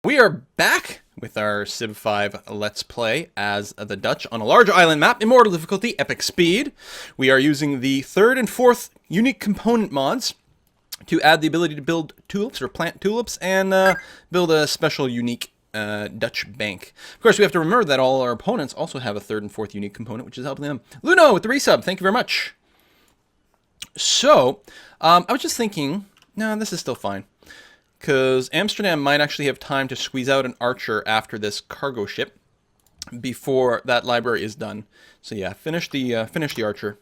We are back with our Civ 5 Let's Play as the Dutch on a large island map, Immortal difficulty, epic speed. We are using the third and fourth unique component mods to add the ability to build tulips or plant tulips and build a special unique Dutch bank. Of course, we have to remember that all our opponents also have a third and fourth unique component, which is helping them. Luno with the resub, thank you very much. So, I was just thinking, no, this is still fine. Because Amsterdam might actually have time to squeeze out an archer after this cargo ship before that library is done. So yeah, finish the archer.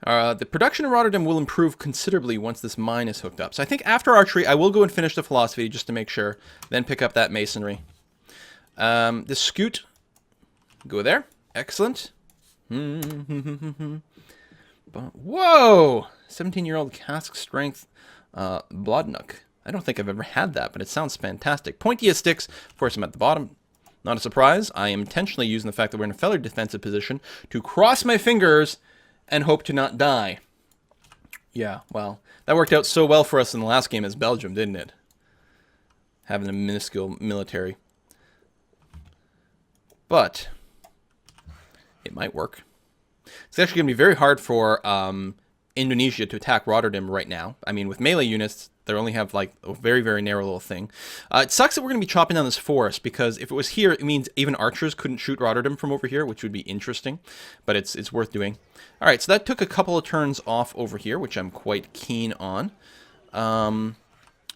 The production in Rotterdam will improve considerably once this mine is hooked up. So I think after archery, I will go and finish the philosophy just to make sure. Then pick up that masonry. The scoot, go there. Excellent. Whoa! 17-year-old cask strength Blodnook. I don't think I've ever had that, but it sounds fantastic. Pointiest sticks. Of course, I'm at the bottom. Not a surprise. I am intentionally using the fact that we're in a fairly defensive position to cross my fingers and hope to not die. Yeah, well, that worked out so well for us in the last game as Belgium, didn't it? Having a minuscule military. But it might work. It's actually going to be very hard for Indonesia to attack Rotterdam right now. I mean, with melee units, they only have like a very, very narrow little thing. It sucks that we're going to be chopping down this forest, because if it was here, it means even archers couldn't shoot Rotterdam from over here, which would be interesting, but it's worth doing. All right, so that took a couple of turns off over here, which I'm quite keen on.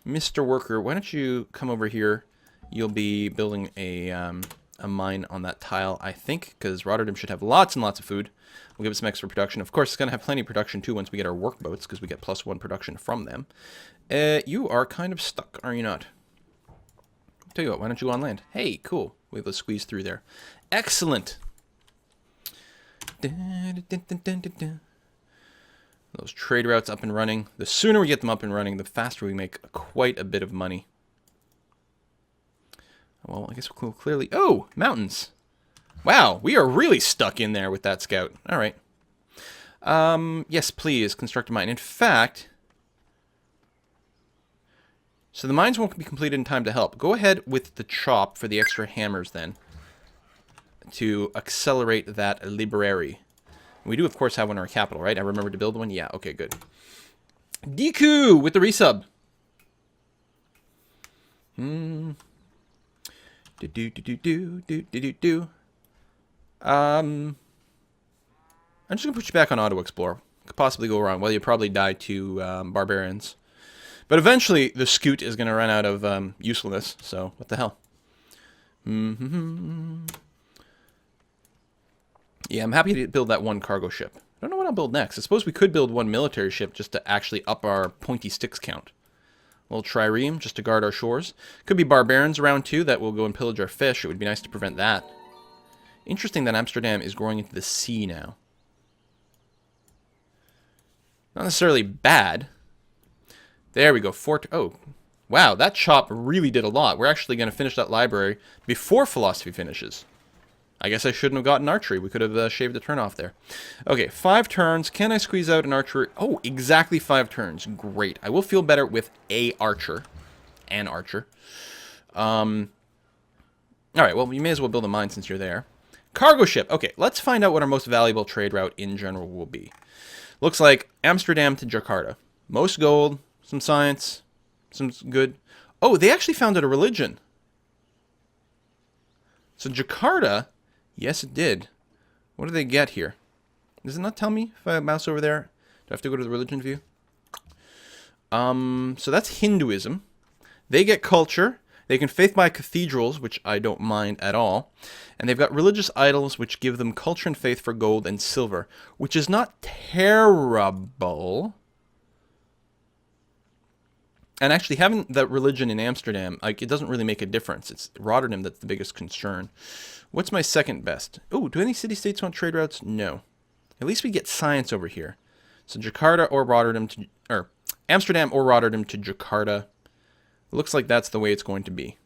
Mr. Worker, why don't you come over here? You'll be building a mine on that tile, I think, because Rotterdam should have lots and lots of food. We'll give it some extra production. Of course, it's going to have plenty of production, too, once we get our workboats, because we get +1 production from them. You are kind of stuck, are you not? Tell you what, why don't you go on land? Hey, cool. We have a squeeze through there. Excellent. Those trade routes up and running. The sooner we get them up and running, the faster we make quite a bit of money. Well, I guess we'll clearly... Oh, mountains. Wow, we are really stuck in there with that scout. All right. Yes, please, construct a mine. In fact... So the mines won't be completed in time to help. Go ahead with the chop for the extra hammers, then, to accelerate that library. We do, of course, have one in our capital, right? I remembered to build one? Yeah, okay, good. Deku with the resub. I'm just gonna put you back on Auto Explorer. Could possibly go wrong. Well, you probably die to barbarians, but eventually the scoot is gonna run out of usefulness. So what the hell? Yeah, I'm happy to build that one cargo ship. I don't know what I'll build next. I suppose we could build one military ship just to actually up our pointy sticks count. A little trireme just to guard our shores. Could be barbarians around too that will go and pillage our fish. It would be nice to prevent that. Interesting that Amsterdam is growing into the sea now. Not necessarily bad. There we go. Fort. Oh, wow. That chop really did a lot. We're actually going to finish that library before philosophy finishes. I guess I shouldn't have gotten archery. We could have shaved the turn off there. Okay, 5 turns. Can I squeeze out an archer? Oh, exactly 5 turns. Great. I will feel better with a archer. An archer. Alright, well, you may as well build a mine since you're there. Cargo ship. Okay, let's find out what our most valuable trade route in general will be. Looks like Amsterdam to Jakarta. Most gold, some science, some good... Oh, they actually founded a religion. So Jakarta... Yes, it did. What do they get here? Does it not tell me if I mouse over there? Do I have to go to the religion view? So that's Hinduism. They get culture. They can faith by cathedrals, which I don't mind at all. And they've got religious idols, which give them culture and faith for gold and silver, which is not terrible. And actually, having that religion in Amsterdam, like, it doesn't really make a difference. It's Rotterdam that's the biggest concern. What's my second best? Oh, do any city-states want trade routes? No. At least we get science over here. So Jakarta or Rotterdam to... Or Amsterdam or Rotterdam to Jakarta. Looks like that's the way it's going to be.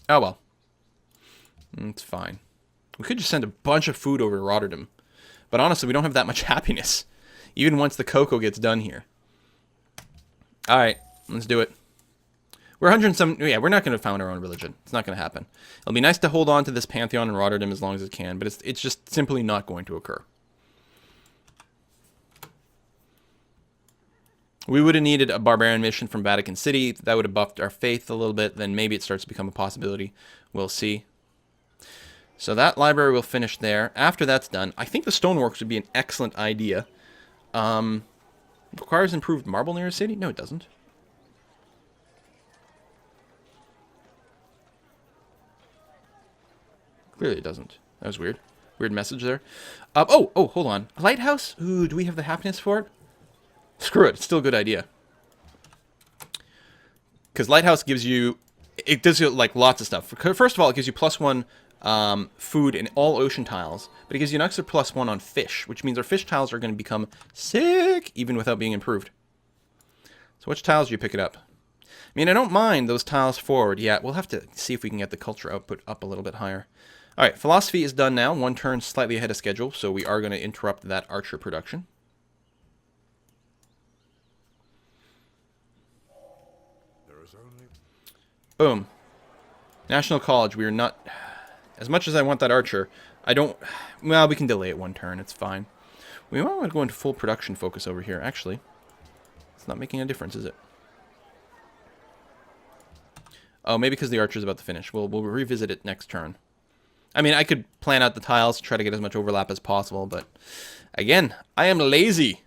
Oh, well. It's fine. We could just send a bunch of food over to Rotterdam. But honestly, we don't have that much happiness. Even once the cocoa gets done here. Alright, let's do it. We're 107. Yeah, we're not going to found our own religion. It's not going to happen. It'll be nice to hold on to this pantheon in Rotterdam as long as it can, but it's just simply not going to occur. We would have needed a barbarian mission from Vatican City. That would have buffed our faith a little bit. Then maybe it starts to become a possibility. We'll see. So that library will finish there. After that's done, I think the stoneworks would be an excellent idea. Requires improved marble near a city? No, it doesn't. Clearly it doesn't. That was weird. Weird message there. Oh, hold on. A lighthouse? Ooh, do we have the happiness for it? Screw it. It's still a good idea. Because lighthouse gives you... It does you, like, lots of stuff. First of all, it gives you +1 food in all ocean tiles. But it gives you an extra +1 on fish, which means our fish tiles are going to become sick, even without being improved. So which tiles do you pick it up? I mean, I don't mind those tiles forward. Yeah, we'll have to see if we can get the culture output up a little bit higher. All right, philosophy is done now. 1 turn slightly ahead of schedule, so we are going to interrupt that archer production. Boom. National College, we are not... As much as I want that archer, I don't... Well, we can delay it 1 turn. It's fine. We might want to go into full production focus over here, actually. It's not making a difference, is it? Oh, maybe because the archer's about to finish. We'll revisit it next turn. I mean, I could plan out the tiles to try to get as much overlap as possible, but... Again, I am lazy.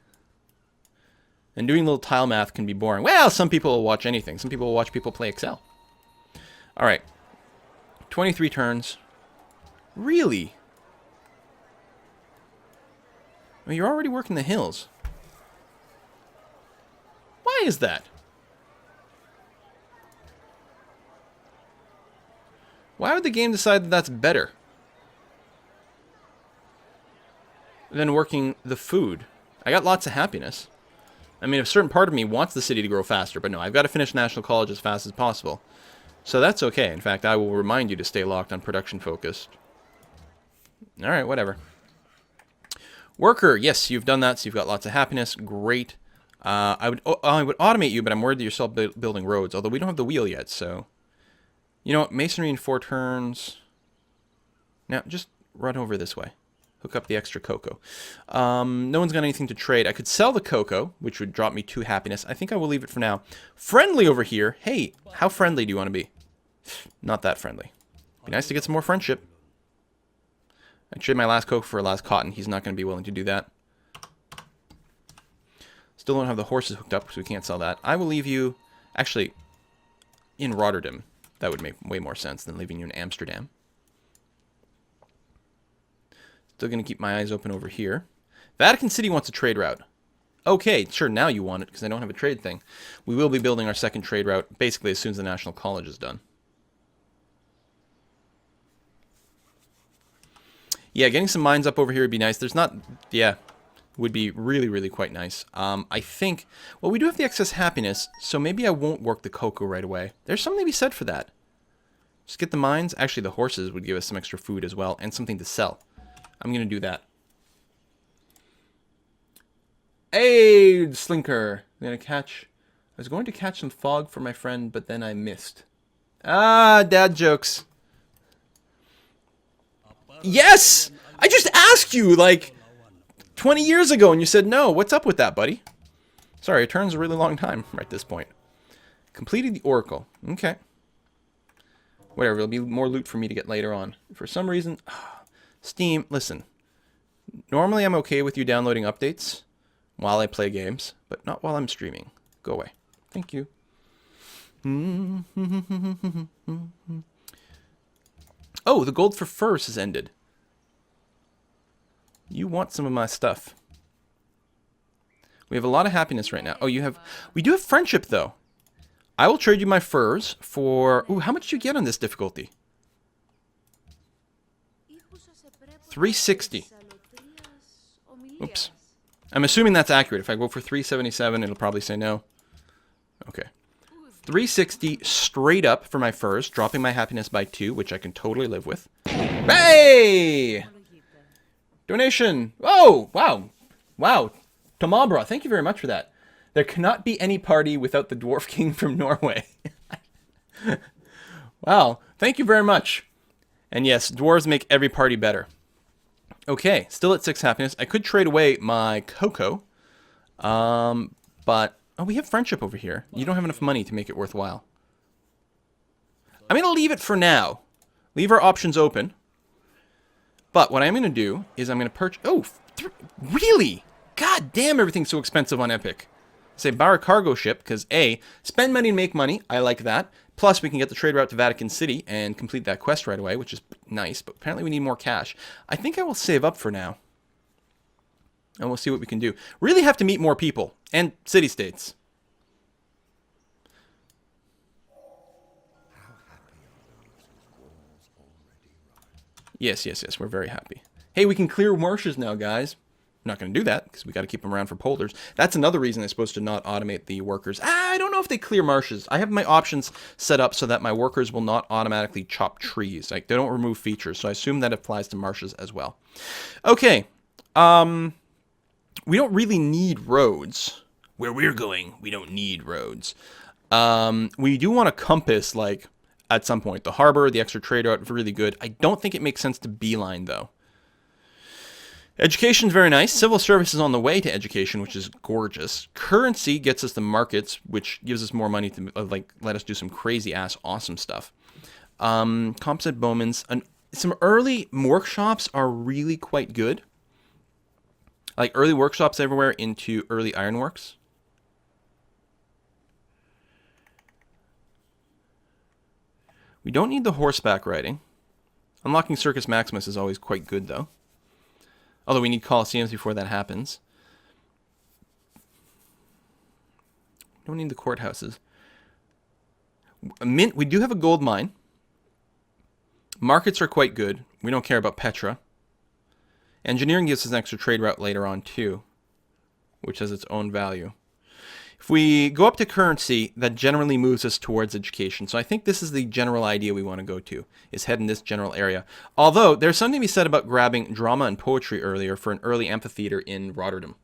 And doing little tile math can be boring. Well, some people will watch anything. Some people will watch people play Excel. Alright. 23 turns. Really? Well, you're already working the hills. Why is that? Why would the game decide that that's better than working the food? I got lots of happiness. I mean, a certain part of me wants the city to grow faster, but no, I've got to finish National College as fast as possible. So that's okay. In fact, I will remind you to stay locked on production focused. Alright, whatever. Worker, yes, you've done that, so you've got lots of happiness. Great. I would automate you, but I'm worried that you're still building roads, although we don't have the wheel yet, so... You know what? Masonry in 4 turns. Now, just run over this way. Hook up the extra cocoa. No one's got anything to trade. I could sell the cocoa, which would drop me 2 happiness. I think I will leave it for now. Friendly over here. Hey, how friendly do you want to be? Not that friendly. Be nice to get some more friendship. I trade my last cocoa for a last cotton. He's not going to be willing to do that. Still don't have the horses hooked up, so we can't sell that. I will leave you, actually, in Rotterdam. That would make way more sense than leaving you in Amsterdam. Still going to keep my eyes open over here. Vatican City wants a trade route. Okay, sure, now you want it, because I don't have a trade thing. We will be building our second trade route, basically as soon as the National College is done. Yeah, getting some mines up over here would be nice. There's not... Yeah, would be really, really quite nice. I think... Well, we do have the excess happiness, so maybe I won't work the cocoa right away. There's something to be said for that. Just get the mines. Actually, the horses would give us some extra food as well, and something to sell. I'm going to do that. Hey, Slinker. I'm going to catch... I was going to catch some fog for my friend, but then I missed. Ah, dad jokes. Yes! I just asked you, like, 20 years ago, and you said no. What's up with that, buddy? Sorry, it turns a really long time right at this point. Completed the Oracle. Okay. Whatever, there'll be more loot for me to get later on. For some reason... Steam, listen. Normally I'm okay with you downloading updates while I play games, but not while I'm streaming. Go away. Thank you. Oh, the gold for furs has ended. You want some of my stuff. We have a lot of happiness right now. Oh, you have... We do have friendship, though. I will trade you my furs for... Ooh, how much do you get on this difficulty? 360. Oops. I'm assuming that's accurate. If I go for 377, it'll probably say no. Okay. 360 straight up for my furs, dropping my happiness by 2, which I can totally live with. Hey! Donation! Oh, wow. Wow. Tamabra, thank you very much for that. There cannot be any party without the Dwarf King from Norway. Wow, thank you very much. And yes, dwarves make every party better. Okay, still at 6 happiness. I could trade away my cocoa. But... Oh, we have friendship over here. You don't have enough money to make it worthwhile. I'm going to leave it for now. Leave our options open. But what I'm going to do is I'm going to purchase... Oh, really? God damn, everything's so expensive on Epic. Say, buy a cargo ship, because A, spend money to make money. I like that. Plus, we can get the trade route to Vatican City and complete that quest right away, which is nice. But apparently we need more cash. I think I will save up for now. And we'll see what we can do. Really have to meet more people. And city-states. Yes, yes, yes. We're very happy. Hey, we can clear marshes now, guys. I'm not going to do that, because we got to keep them around for polders. That's another reason I'm supposed to not automate the workers. I don't know if they clear marshes. I have my options set up so that my workers will not automatically chop trees. Like, they don't remove features, so I assume that applies to marshes as well. Okay. We don't really need roads. Where we're going, we don't need roads. We do want a compass, like, at some point. The harbor, the extra trade route, really good. I don't think it makes sense to beeline, though. Education's very nice. Civil service is on the way to education, which is gorgeous. Currency gets us the markets, which gives us more money to, like, let us do some crazy-ass awesome stuff. Composite bowmans. Some early workshops are really quite good. Like, early workshops everywhere into early ironworks. We don't need the horseback riding. Unlocking Circus Maximus is always quite good, though. Although we need Colosseums before that happens. Don't need the courthouses. Mint, we do have a gold mine. Markets are quite good. We don't care about Petra. Engineering gives us an extra trade route later on, too, which has its own value. If we go up to currency, that generally moves us towards education. So I think this is the general idea we want to go to, is head in this general area. Although, there's something to be said about grabbing drama and poetry earlier for an early amphitheater in Rotterdam.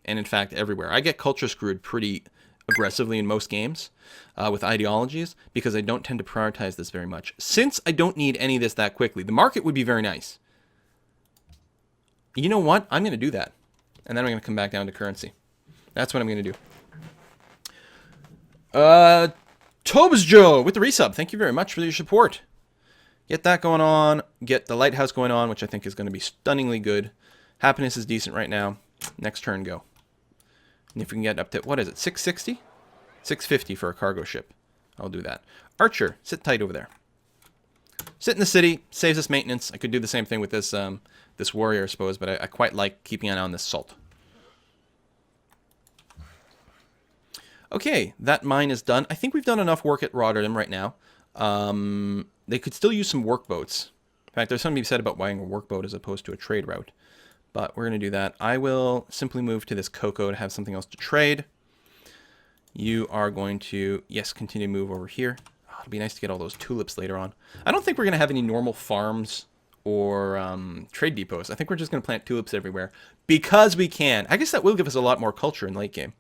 And in fact, everywhere. I get culture screwed pretty aggressively in most games with ideologies, because I don't tend to prioritize this very much. Since I don't need any of this that quickly, the market would be very nice. You know what? I'm going to do that. And then I'm going to come back down to currency. That's what I'm going to do. Tobes Joe with the resub. Thank you very much for your support. Get that going on. Get the lighthouse going on, which I think is going to be stunningly good. Happiness is decent right now. Next turn, go. And if we can get up to, what is it, 660? 650 for a cargo ship. I'll do that. Archer, sit tight over there. Sit in the city. Saves us maintenance. I could do the same thing with this this warrior, I suppose, but I quite like keeping an eye on this salt. Okay, that mine is done. I think we've done enough work at Rotterdam right now. They could still use some workboats. In fact, there's something to be said about buying a workboat as opposed to a trade route. But we're going to do that. I will simply move to this cocoa to have something else to trade. You are going to, yes, continue to move over here. Oh, it'll be nice to get all those tulips later on. I don't think we're going to have any normal farms or trade depots. I think we're just going to plant tulips everywhere because we can. I guess that will give us a lot more culture in late game.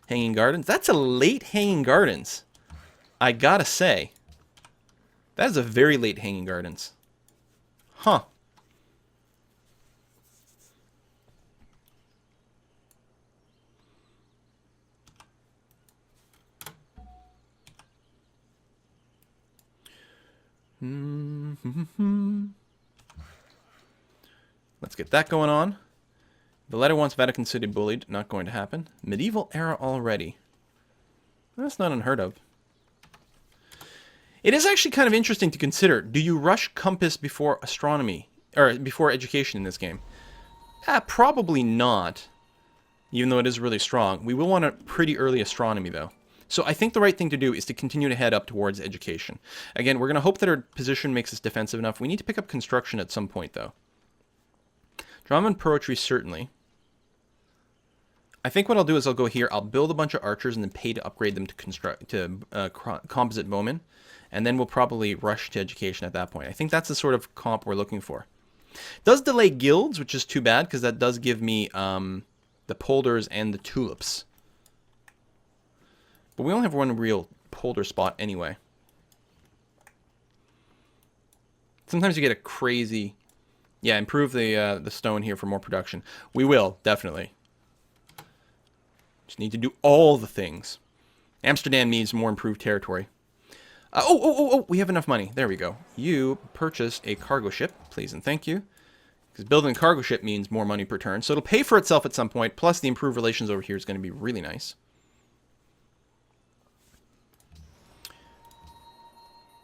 Hanging Gardens. That's a late Hanging Gardens. I gotta say. That is a very late Hanging Gardens. Huh. Let's get that going on. The letter wants Vatican City bullied. Not going to happen. Medieval era already. That's not unheard of. It is actually kind of interesting to consider. Do you rush compass before astronomy? Or before education in this game? Probably not. Even though it is really strong. We will want a pretty early astronomy though. So I think the right thing to do is to continue to head up towards education. Again, we're going to hope that our position makes us defensive enough. We need to pick up construction at some point though. Drama and poetry, certainly. I think what I'll do is I'll go here, I'll build a bunch of archers and then pay to upgrade them to composite bowmen. And then we'll probably rush to education at that point. I think that's the sort of comp we're looking for. Does delay guilds, which is too bad, because that does give me the polders and the tulips. But we only have one real polder spot anyway. Sometimes you get a crazy... Yeah, improve the stone here for more production. We will, definitely. Just need to do all the things. Amsterdam needs more improved territory. Oh, we have enough money. There we go. You purchase a cargo ship, please and thank you. Because building a cargo ship means more money per turn. So it'll pay for itself at some point. Plus the improved relations over here is going to be really nice.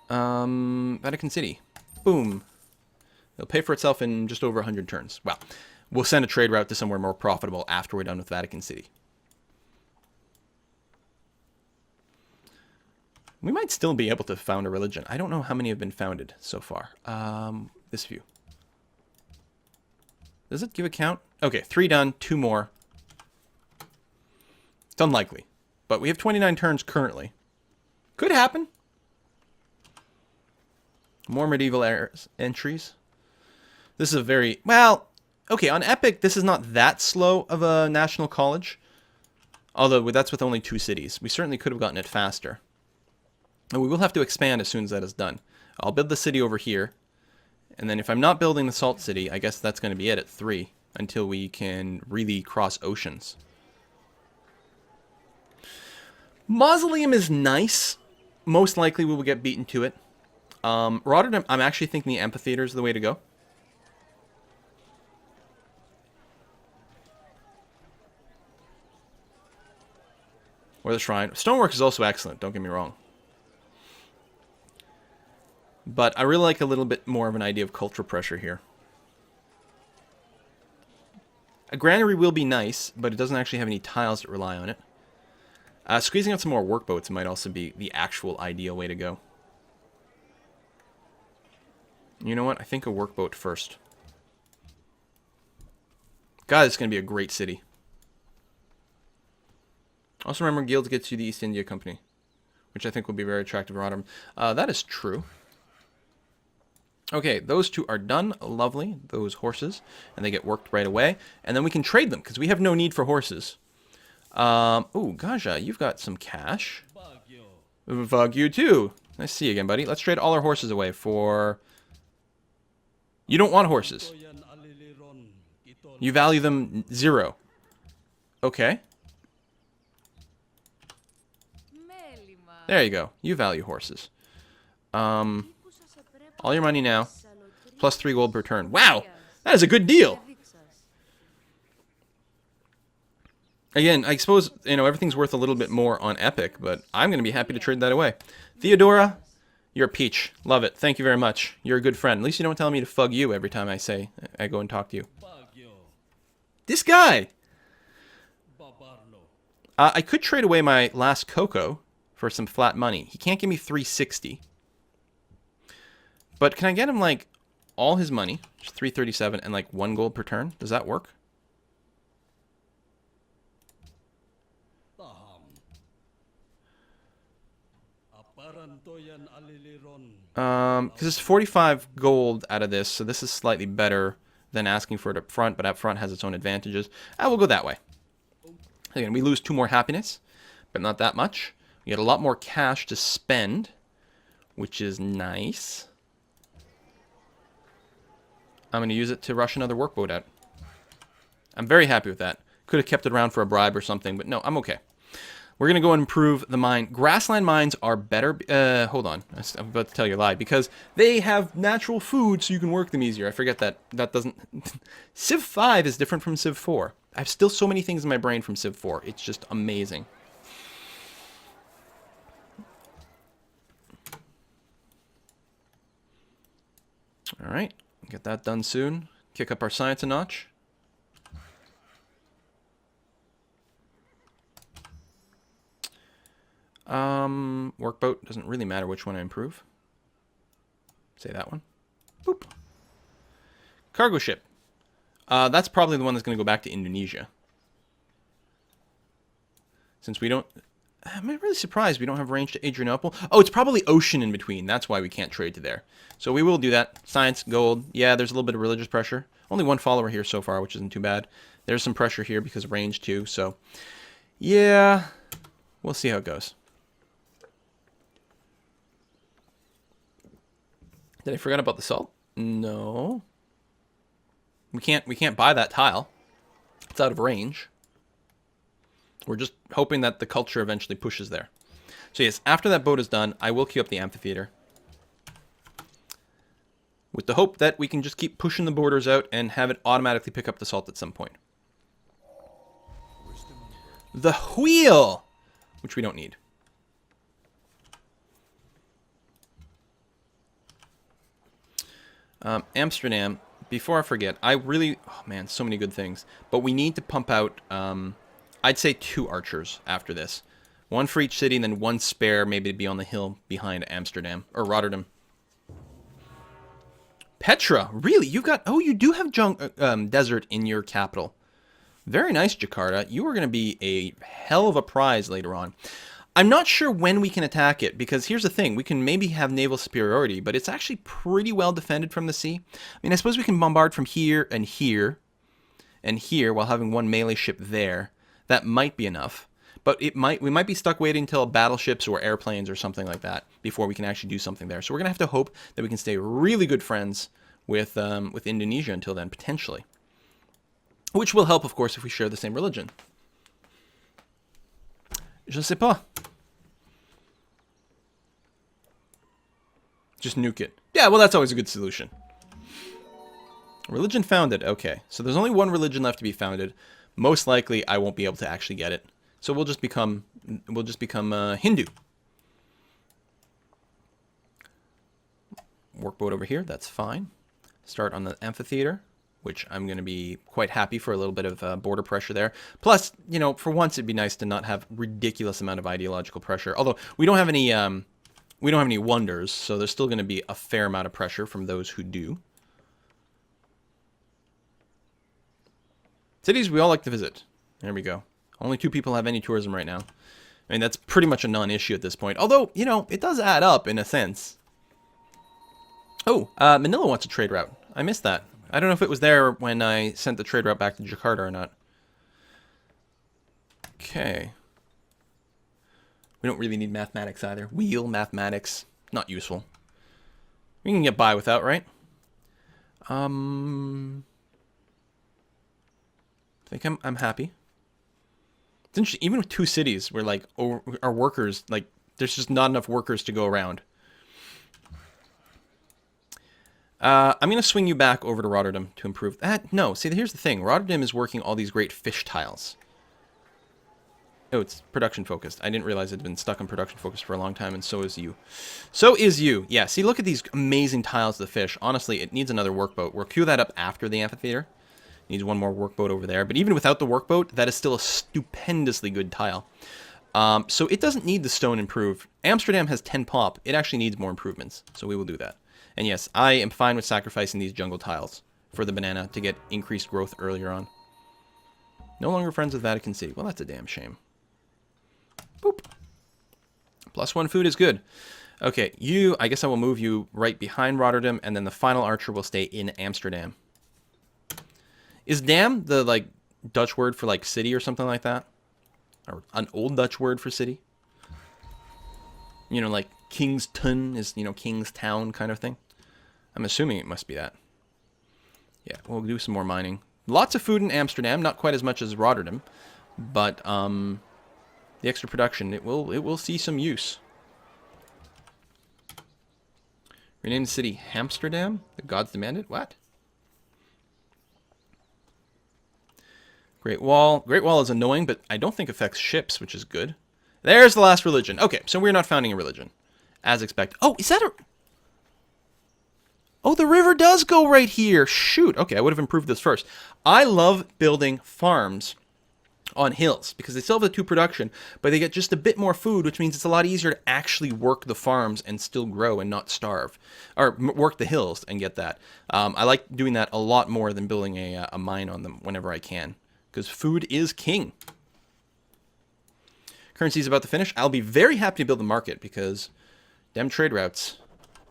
Vatican City. Boom. It'll pay for itself in just over 100 turns. Well, we'll send a trade route to somewhere more profitable after we're done with Vatican City. We might still be able to found a religion. I don't know how many have been founded so far. This few. Does it give a count? Okay, 3 done, 2 more. It's unlikely. But we have 29 turns currently. Could happen. More medieval entries. This is a very... Well, okay, on Epic, this is not that slow of a national college. Although that's with only 2 cities. We certainly could have gotten it faster. And we will have to expand as soon as that is done. I'll build the city over here. And then if I'm not building the Salt City, I guess that's going to be it at 3. Until we can really cross oceans. Mausoleum is nice. Most likely we will get beaten to it. Rotterdam, I'm actually thinking the amphitheater is the way to go. Or the shrine. Stonework is also excellent, don't get me wrong. But I really like a little bit more of an idea of cultural pressure here. A granary will be nice, but it doesn't actually have any tiles that rely on it. Squeezing out some more workboats might also be the actual ideal way to go. You know what? I think a workboat first. God, it's going to be a great city. Also remember, guilds gets you the East India Company, which I think will be very attractive to Rotterdam. That is true. Okay, those 2 are done. Lovely. Those horses. And they get worked right away. And then we can trade them, because we have no need for horses. Ooh, Gaja, you've got some cash. Vagyu, too. Nice to see you again, buddy. Let's trade all our horses away for... You don't want horses. You value them 0. Okay. There you go. You value horses. All your money now. Plus 3 gold per turn. Wow! That is a good deal! Again, I suppose, you know, everything's worth a little bit more on Epic, but I'm going to be happy to trade that away. Theodora, you're a peach. Love it. Thank you very much. You're a good friend. At least you don't tell me to fug you every time I go and talk to you. This guy! I could trade away my last cocoa for some flat money. He can't give me 360. But can I get him, like, all his money, just 337, and, like, 1 gold per turn? Does that work? Because it's 45 gold out of this, so this is slightly better than asking for it up front, but up front has its own advantages. We'll go that way. Again, we lose 2 more happiness, but not that much. We get a lot more cash to spend, which is nice. I'm going to use it to rush another workboat out. I'm very happy with that. Could have kept it around for a bribe or something, but no, I'm okay. We're going to go and improve the mine. Grassland mines are better. Hold on. I'm about to tell you a lie. Because they have natural food, so you can work them easier. I forget that. That doesn't... Civ 5 is different from Civ 4. I have still so many things in my brain from Civ 4. It's just amazing. Alright. Get that done soon. Kick up our science a notch. Workboat. Doesn't really matter which one I improve. Say that one. Boop. Cargo ship. That's probably the one that's going to go back to Indonesia. Since we don't... I'm really surprised we don't have range to Adrianople. Oh, it's probably ocean in between. That's why we can't trade to there. So we will do that. Science, gold. Yeah, there's a little bit of religious pressure. Only one follower here so far, which isn't too bad. There's some pressure here because of range too, so yeah, we'll see how it goes. Did I forget about the salt? No. We can't buy that tile. It's out of range. We're just hoping that the culture eventually pushes there. So yes, after that boat is done, I will queue up the amphitheater. With the hope that we can just keep pushing the borders out and have it automatically pick up the salt at some point. The wheel! Which we don't need. Amsterdam, before I forget, I really... Oh man, so many good things. But we need to pump out, I'd say 2 archers after this. 1 for each city and then 1 spare maybe to be on the hill behind Amsterdam. Or Rotterdam. Petra, really? You've got... Oh, you do have desert in your capital. Very nice, Jakarta. You are going to be a hell of a prize later on. I'm not sure when we can attack it, because here's the thing. We can maybe have naval superiority, but it's actually pretty well defended from the sea. I mean, I suppose we can bombard from here and here and here while having 1 melee ship there. That might be enough. But we might be stuck waiting until battleships or airplanes or something like that before we can actually do something there. So we're going to have to hope that we can stay really good friends with Indonesia until then, potentially. Which will help, of course, if we share the same religion. Je sais pas. Just nuke it. Yeah, well, that's always a good solution. Religion founded. Okay, so there's only 1 religion left to be founded. Most likely, I won't be able to actually get it. So we'll just become Hindu. Workboat over here. That's fine. Start on the amphitheater, which I'm going to be quite happy for a little bit of border pressure there. Plus, you know, for once it'd be nice to not have ridiculous amount of ideological pressure. Although we don't have any wonders, so there's still going to be a fair amount of pressure from those who do. Cities we all like to visit. There we go. Only 2 people have any tourism right now. I mean, that's pretty much a non-issue at this point. Although, you know, it does add up in a sense. Oh, Manila wants a trade route. I missed that. I don't know if it was there when I sent the trade route back to Jakarta or not. Okay. We don't really need mathematics either. Wheel, mathematics, not useful. We can get by without, right? I think I'm happy. It's interesting, even with 2 cities where, like, our workers, like, there's just not enough workers to go around. I'm going to swing you back over to Rotterdam to improve that. No, see, here's the thing. Rotterdam is working all these great fish tiles. Oh, it's production focused. I didn't realize it had been stuck on production focused for a long time, and so is you. So is you. Yeah, see, look at these amazing tiles of the fish. Honestly, it needs another workboat. We'll queue that up after the amphitheater. Needs 1 more workboat over there. But even without the workboat, that is still a stupendously good tile. So it doesn't need the stone improved. Amsterdam has 10 pop. It actually needs more improvements. So we will do that. And yes, I am fine with sacrificing these jungle tiles for the banana to get increased growth earlier on. No longer friends with Vatican City. Well, that's a damn shame. Boop. +1 food is good. Okay, you, I guess I will move you right behind Rotterdam, and then the final archer will stay in Amsterdam. Is dam the, like, Dutch word for, like, city or something like that? Or an old Dutch word for city? You know, like Kingston is, you know, Kingstown kind of thing. I'm assuming it must be that. Yeah, we'll do some more mining. Lots of food in Amsterdam, not quite as much as Rotterdam, but the extra production, it will see some use. Rename the city Hamsterdam? The gods demand it? What? Great Wall. Great Wall is annoying, but I don't think affects ships, which is good. There's the last religion. Okay, so we're not founding a religion. As expected. Oh, is that a... Oh, the river does go right here. Shoot. Okay, I would have improved this first. I love building farms on hills because they still have the 2 production, but they get just a bit more food, which means it's a lot easier to actually work the farms and still grow and not starve. Or work the hills and get that. I like doing that a lot more than building a mine on them whenever I can. Because food is king. Currency is about to finish. I'll be very happy to build the market because them trade routes,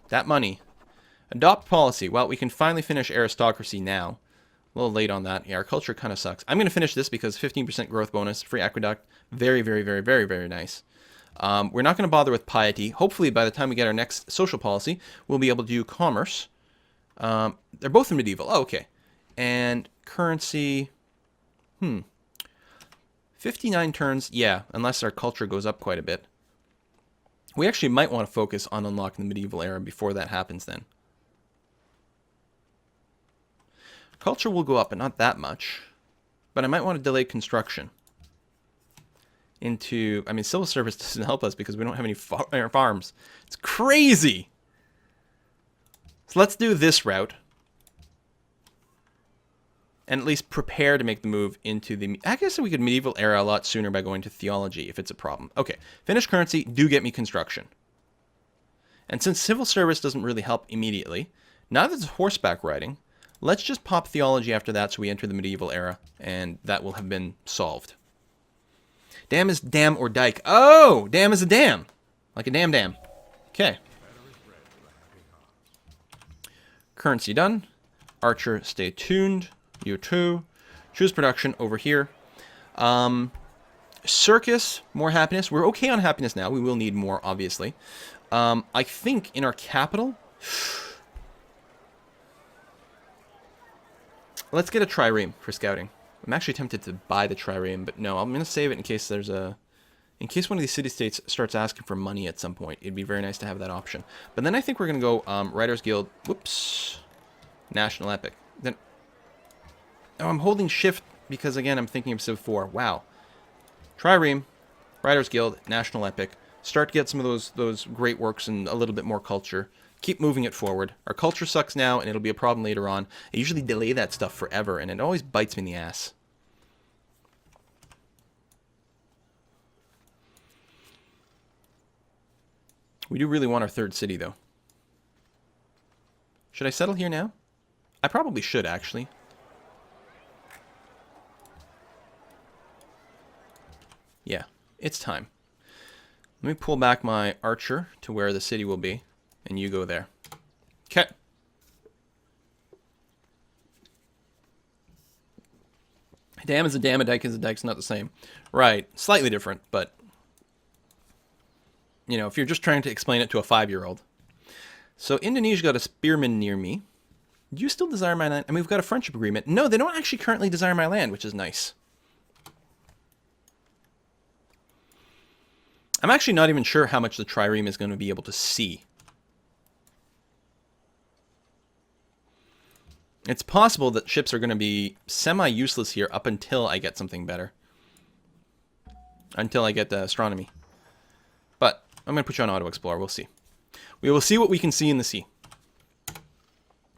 that money. Adopt policy. Well, we can finally finish aristocracy now. A little late on that. Yeah, our culture kind of sucks. I'm going to finish this because 15% growth bonus, free aqueduct. Very, very, very, very, very nice. We're not going to bother with piety. Hopefully, by the time we get our next social policy, we'll be able to do commerce. They're both in medieval. Oh, okay. And currency. 59 turns. Yeah, unless our culture goes up quite a bit. We actually might want to focus on unlocking the medieval era before that happens then. Culture will go up, but not that much. But I might want to delay construction. Into, I mean, civil service doesn't help us because we don't have any farms. It's crazy. So let's do this route. And at least prepare to make the move into the... I guess we could medieval era a lot sooner by going to theology if it's a problem. Okay, finish currency, do get me construction. And since civil service doesn't really help immediately, now that it's horseback riding, let's just pop theology after that so we enter the medieval era, and that will have been solved. Dam is dam or dike. Oh, dam is a dam. Like a dam. Okay. Currency done. Archer, stay tuned. You too. Choose production over here. Circus, more happiness. We're okay on happiness now. We will need more, obviously. I think in our capital... Let's get a trireme for scouting. I'm actually tempted to buy the trireme, but no, I'm going to save it in case there's a... In case one of these city-states starts asking for money at some point. It'd be very nice to have that option. But then I think we're going to go Writers Guild. Whoops. National Epic. Then... Oh, I'm holding shift because, again, I'm thinking of Civ 4. Wow. Trireme, Writers Guild, National Epic. Start to get some of those great works and a little bit more culture. Keep moving it forward. Our culture sucks now, and it'll be a problem later on. I usually delay that stuff forever, and it always bites me in the ass. We do really want our third city, though. Should I settle here now? I probably should, actually. Yeah, it's time. Let me pull back my archer to where the city will be, and you go there. Okay. A dam is a dam, a dike is a dike. It's not the same. Right, slightly different, but... You know, if you're just trying to explain it to a 5-year-old. So Indonesia got a spearman near me. Do you still desire my land? I mean, we've got a friendship agreement. No, they don't actually currently desire my land, which is nice. I'm actually not even sure how much the trireme is going to be able to see. It's possible that ships are going to be semi-useless here up until I get something better. Until I get the astronomy. But I'm going to put you on auto explore. We'll see. We will see what we can see in the sea.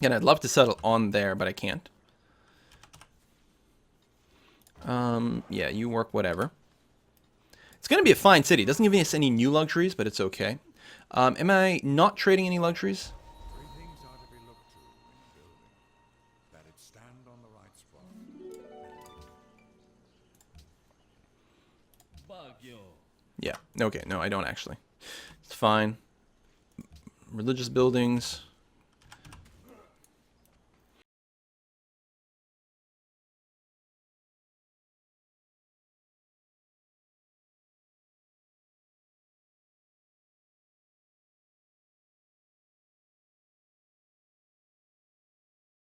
And I'd love to settle on there, but I can't. Yeah, you work whatever. It's going to be a fine city. It doesn't give us any new luxuries, but it's okay. Am I not trading any luxuries? Three things are to be looked to when building. That it stand on the right spot. Yeah. Okay. No, I don't actually. It's fine. Religious buildings.